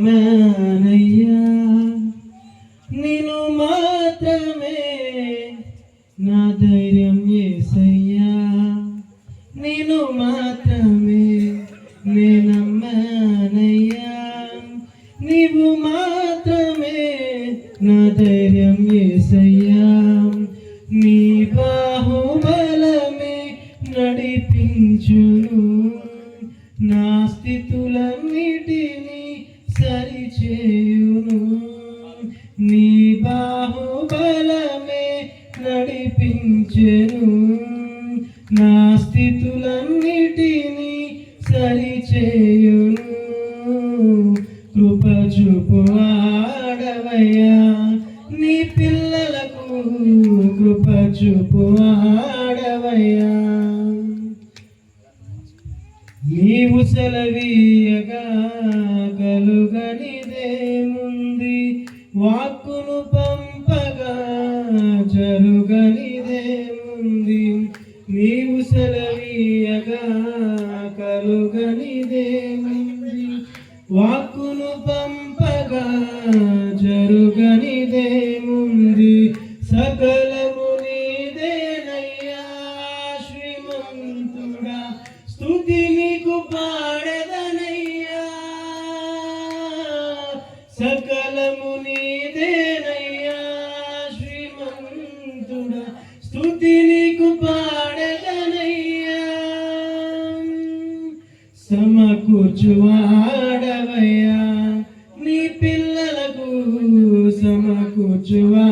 నేనమ్మానయ్యా నిన్ను మాత్రమే నా ధైర్యం యేసయ్యా నిన్ను మాత్రమే నేనమ్మానయ్యా నీవు మాత్రమే నా ధైర్యం యేసయ్యా నీ బాహుబలమే నడిపించును నా స్థితులన్నిటినీ సరిచేయును నీ బాహుబలమే నడిపించెను నా స్థితులన్నిటినీ సరిచేయును కృప చూపువాడవయ్యా నీ పిల్లలకు కృప చూపువాడవయ్యా నీవు సెలవీయగా కలుగనిదేముంది వాక్కును పంపగా జరుగనిదేముంది నీవు సెలవీయగా కలుగనిదేముంది వాక్కును పంపగా జరుగనిదేముంది సకలము నీదేనయ్యా శ్రీమంతుడా స్తుతి నీకు పాడెదనయ్యా సకలము నీదేనయ్యా శ్రీమంతుడా స్తుతి నీకు పాడెదనయ్యా సమకూర్చువాడవయ్యా నీ పిల్లలకు సమకూర్చువా